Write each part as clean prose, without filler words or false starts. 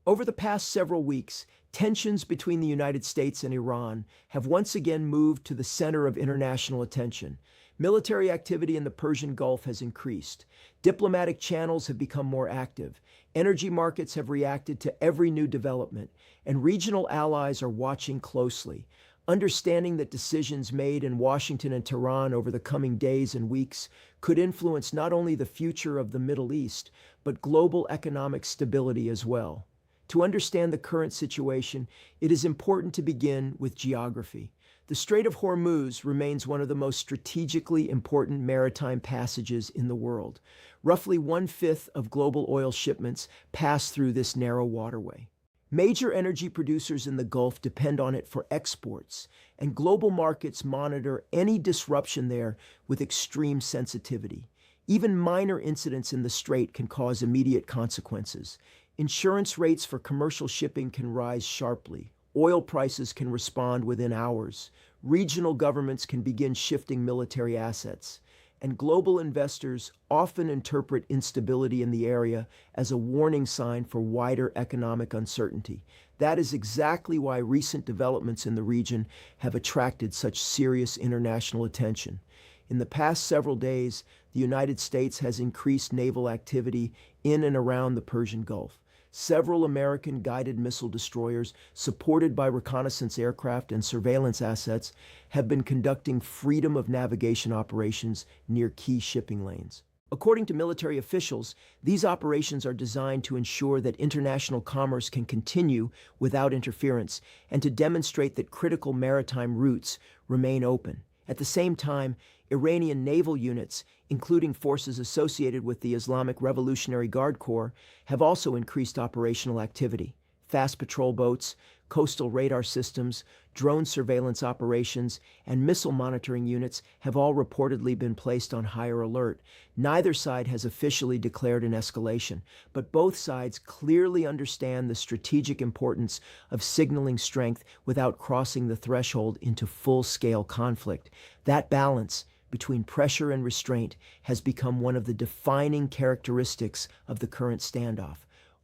Over the past several weeks, tensions between the United States and Iran have once again moved to the center of international attention. Military activity in the Persian Gulf has increased. Diplomatic channels have become more active. Energy markets have reacted to every new development, and regional allies are watching closely. Understanding that decisions made in Washington and Tehran over the coming days and weeks could influence not only the future of the Middle East, but global economic stability as well. To understand the current situation, it is important to begin with geography. The Strait of Hormuz remains one of the most strategically important maritime passages in the world. Roughly one-fifth of global oil shipments pass through this narrow waterway. Major energy producers in the Gulf depend on it for exports, and global markets monitor any disruption there with extreme sensitivity. Even minor incidents in the strait can cause immediate consequences. Insurance rates for commercial shipping can rise sharply. Oil prices can respond within hours. Regional governments can begin shifting military assets. And global investors often interpret instability in the area as a warning sign for wider economic uncertainty. That is exactly why recent developments in the region have attracted such serious international attention. In the past several days, the United States has increased naval activity in and around the Persian Gulf. Several American guided missile destroyers, supported by reconnaissance aircraft and surveillance assets, have been conducting freedom of navigation operations near key shipping lanes. According to military officials, these operations are designed to ensure that international commerce can continue without interference and to demonstrate that critical maritime routes remain open. At the same time, Iranian naval units, including forces associated with the Islamic Revolutionary Guard Corps, have also increased operational activity. Fast patrol boats, coastal radar systems, drone surveillance operations, and missile monitoring units have all reportedly been placed on higher alert. Neither side has officially declared an escalation, but both sides clearly understand the strategic importance of signaling strength without crossing the threshold into full-scale conflict. That balance between pressure and restraint has become one of the defining characteristics of the current standoff.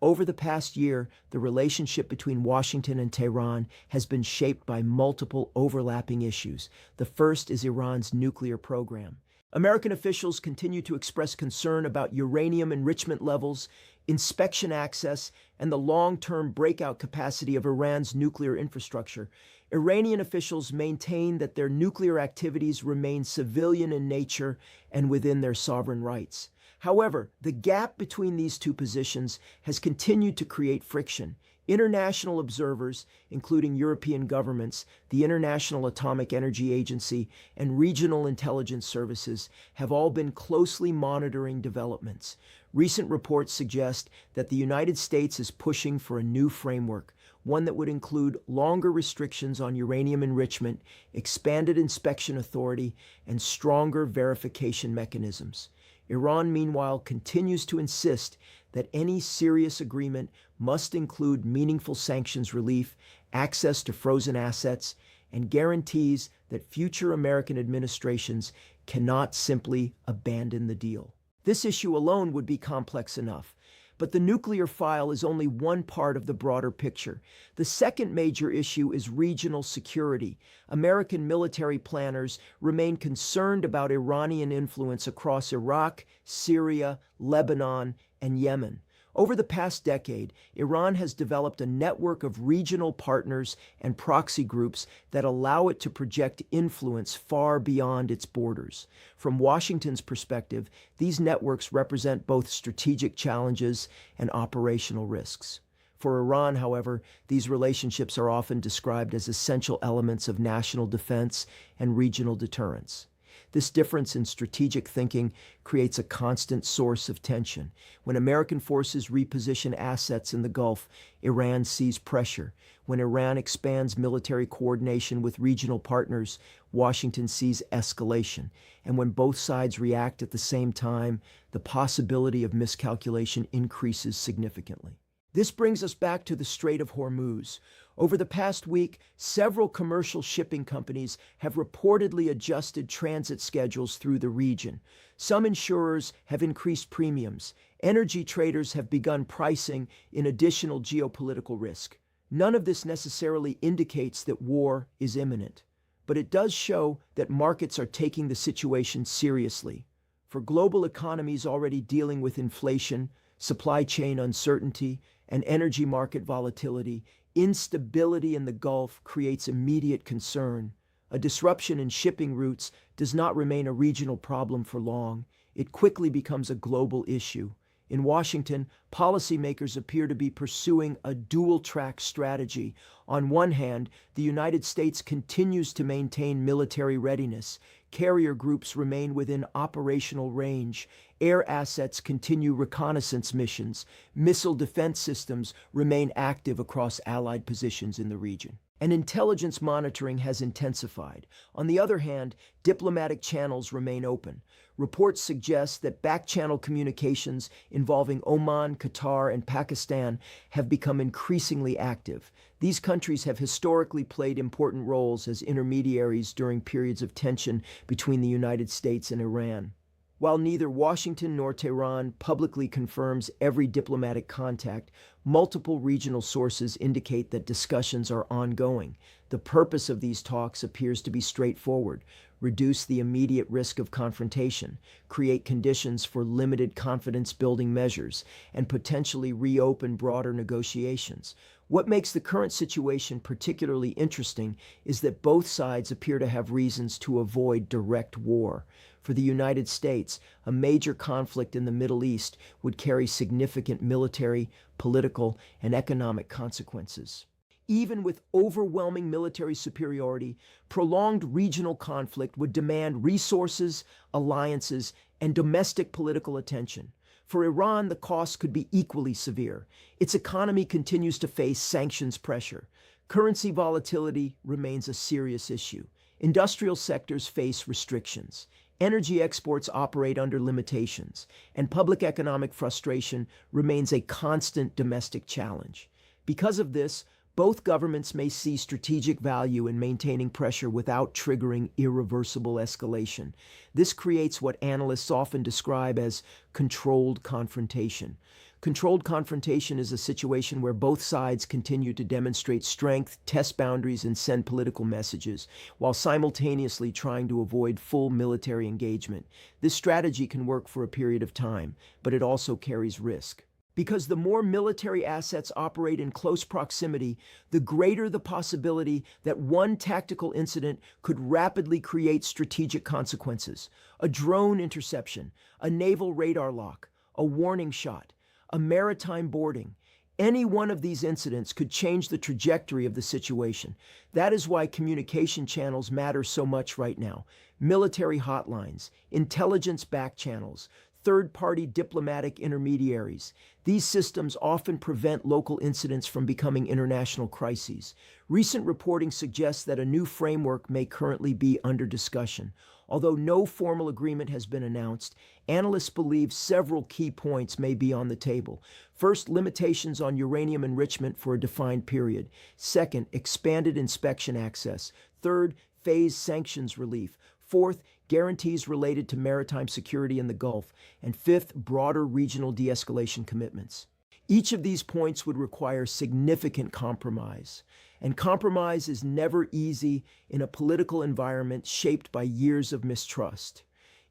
Over the past year, the relationship between Washington and Tehran has been shaped by multiple overlapping issues. The first is Iran's nuclear program. American officials continue to express concern about uranium enrichment levels, inspection access, and the long-term breakout capacity of Iran's nuclear infrastructure. Iranian officials maintain that their nuclear activities remain civilian in nature and within their sovereign rights. However, the gap between these two positions has continued to create friction. International observers, including European governments, the International Atomic Energy Agency, and regional intelligence services, have all been closely monitoring developments. Recent reports suggest that the United States is pushing for a new framework, one that would include longer restrictions on uranium enrichment, expanded inspection authority, and stronger verification mechanisms. Iran, meanwhile, continues to insist that any serious agreement must include meaningful sanctions relief, access to frozen assets, and guarantees that future American administrations cannot simply abandon the deal. This issue alone would be complex enough, but the nuclear file is only one part of the broader picture. The second major issue is regional security. American military planners remain concerned about Iranian influence across Iraq, Syria, Lebanon, and Yemen. Over the past decade, Iran has developed a network of regional partners and proxy groups that allow it to project influence far beyond its borders. From Washington's perspective, these networks represent both strategic challenges and operational risks. For Iran, however, these relationships are often described as essential elements of national defense and regional deterrence. This difference in strategic thinking creates a constant source of tension. When American forces reposition assets in the Gulf, Iran sees pressure. When Iran expands military coordination with regional partners, Washington sees escalation. And when both sides react at the same time, the possibility of miscalculation increases significantly. This brings us back to the Strait of Hormuz. Over the past week, several commercial shipping companies have reportedly adjusted transit schedules through the region. Some insurers have increased premiums. Energy traders have begun pricing in additional geopolitical risk. None of this necessarily indicates that war is imminent, but it does show that markets are taking the situation seriously. For global economies already dealing with inflation, supply chain uncertainty, and energy market volatility, instability in the Gulf creates immediate concern. A disruption in shipping routes does not remain a regional problem for long. It quickly becomes a global issue. In Washington, policymakers appear to be pursuing a dual-track strategy. On one hand, the United States continues to maintain military readiness. Carrier groups remain within operational range. Air assets continue reconnaissance missions. Missile defense systems remain active across allied positions in the region. And intelligence monitoring has intensified. On the other hand, diplomatic channels remain open. Reports suggest that back-channel communications involving Oman, Qatar, and Pakistan have become increasingly active. These countries have historically played important roles as intermediaries during periods of tension between the United States and Iran. While neither Washington nor Tehran publicly confirms every diplomatic contact, multiple regional sources indicate that discussions are ongoing. The purpose of these talks appears to be straightforward: reduce the immediate risk of confrontation, create conditions for limited confidence-building measures, and potentially reopen broader negotiations. What makes the current situation particularly interesting is that both sides appear to have reasons to avoid direct war. For the United States, a major conflict in the Middle East would carry significant military, political, and economic consequences. Even with overwhelming military superiority, prolonged regional conflict would demand resources, alliances, and domestic political attention. For Iran, the cost could be equally severe. Its economy continues to face sanctions pressure. Currency volatility remains a serious issue. Industrial sectors face restrictions. Energy exports operate under limitations, and public economic frustration remains a constant domestic challenge. Because of this, both governments may see strategic value in maintaining pressure without triggering irreversible escalation. This creates what analysts often describe as controlled confrontation. Controlled confrontation is a situation where both sides continue to demonstrate strength, test boundaries, and send political messages, while simultaneously trying to avoid full military engagement. This strategy can work for a period of time, but it also carries risk. Because the more military assets operate in close proximity, the greater the possibility that one tactical incident could rapidly create strategic consequences. A drone interception, a naval radar lock, a warning shot, a maritime boarding. Any one of these incidents could change the trajectory of the situation. That is why communication channels matter so much right now. Military hotlines, intelligence back channels, third-party diplomatic intermediaries. These systems often prevent local incidents from becoming international crises. Recent reporting suggests that a new framework may currently be under discussion. Although no formal agreement has been announced, analysts believe several key points may be on the table. First, limitations on uranium enrichment for a defined period. Second, expanded inspection access. Third, phased sanctions relief. Fourth, guarantees related to maritime security in the Gulf. And fifth, broader regional de-escalation commitments. Each of these points would require significant compromise. And compromise is never easy in a political environment shaped by years of mistrust.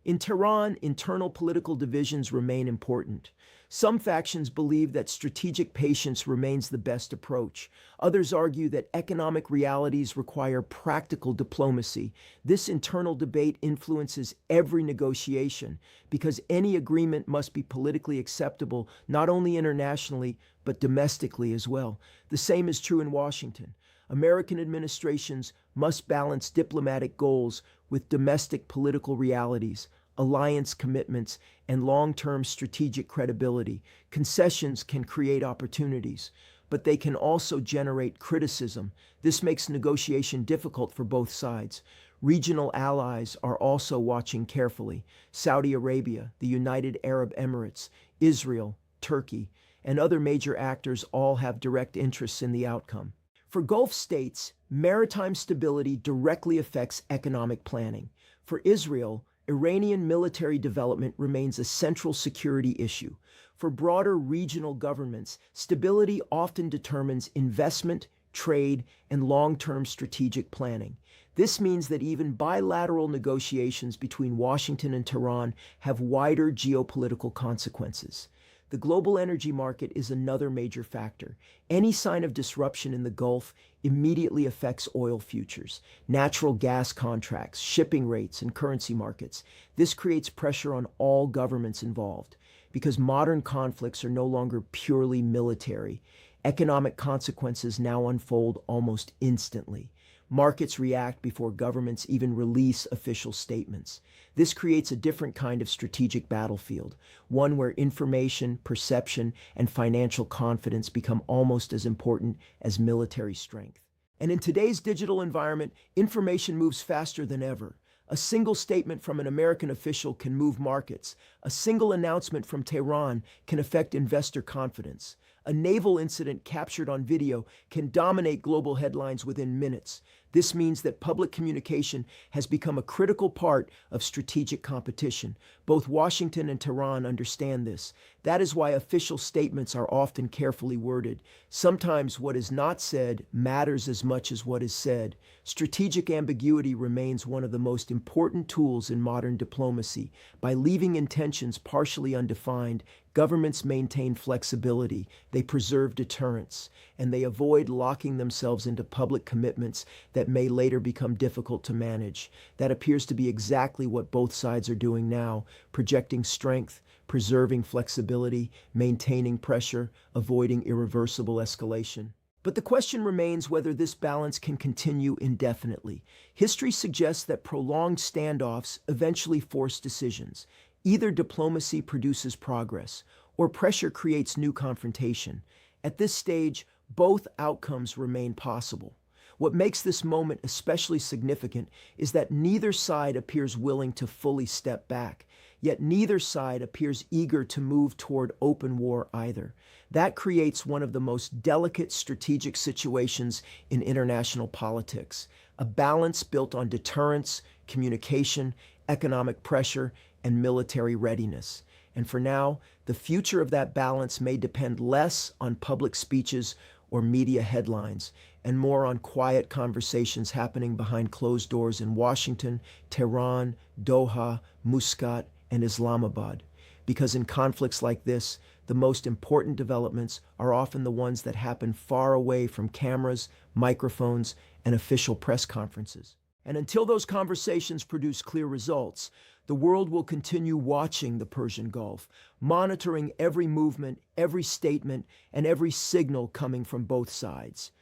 In Tehran, internal political divisions remain important. Some factions believe that strategic patience remains the best approach. Others argue that economic realities require practical diplomacy. This internal debate influences every negotiation because any agreement must be politically acceptable, not only internationally, but domestically as well. The same is true in Washington. American administrations must balance diplomatic goals with domestic political realities, alliance commitments, and long-term strategic credibility. Concessions can create opportunities, but they can also generate criticism. This makes negotiation difficult for both sides. Regional allies are also watching carefully. Saudi Arabia, the United Arab Emirates, Israel, Turkey, and other major actors all have direct interests in the outcome. For Gulf states, maritime stability directly affects economic planning. For Israel, Iranian military development remains a central security issue. For broader regional governments, stability often determines investment, trade, and long-term strategic planning. This means that even bilateral negotiations between Washington and Tehran have wider geopolitical consequences. The global energy market is another major factor. Any sign of disruption in the Gulf immediately affects oil futures, natural gas contracts, shipping rates, and currency markets. This creates pressure on all governments involved. Because modern conflicts are no longer purely military, economic consequences now unfold almost instantly. Markets react before governments even release official statements. This creates a different kind of strategic battlefield, one where information, perception, and financial confidence become almost as important as military strength. And in today's digital environment, information moves faster than ever. A single statement from an American official can move markets. A single announcement from Tehran can affect investor confidence. A naval incident captured on video can dominate global headlines within minutes. This means that public communication has become a critical part of strategic competition. Both Washington and Tehran understand this. That is why official statements are often carefully worded. Sometimes what is not said matters as much as what is said. Strategic ambiguity remains one of the most important tools in modern diplomacy. By leaving intentions partially undefined, governments maintain flexibility, they preserve deterrence, and they avoid locking themselves into public commitments that may later become difficult to manage. That appears to be exactly what both sides are doing now, projecting strength, preserving flexibility, maintaining pressure, avoiding irreversible escalation. But the question remains whether this balance can continue indefinitely. History suggests that prolonged standoffs eventually force decisions. Either diplomacy produces progress, or pressure creates new confrontation. At this stage, both outcomes remain possible. What makes this moment especially significant is that neither side appears willing to fully step back, yet neither side appears eager to move toward open war either. That creates one of the most delicate strategic situations in international politics, a balance built on deterrence, communication, economic pressure, and military readiness. And for now, the future of that balance may depend less on public speeches or media headlines, and more on quiet conversations happening behind closed doors in Washington, Tehran, Doha, Muscat, and Islamabad. Because in conflicts like this, the most important developments are often the ones that happen far away from cameras, microphones, and official press conferences. And until those conversations produce clear results, the world will continue watching the Persian Gulf, monitoring every movement, every statement, and every signal coming from both sides.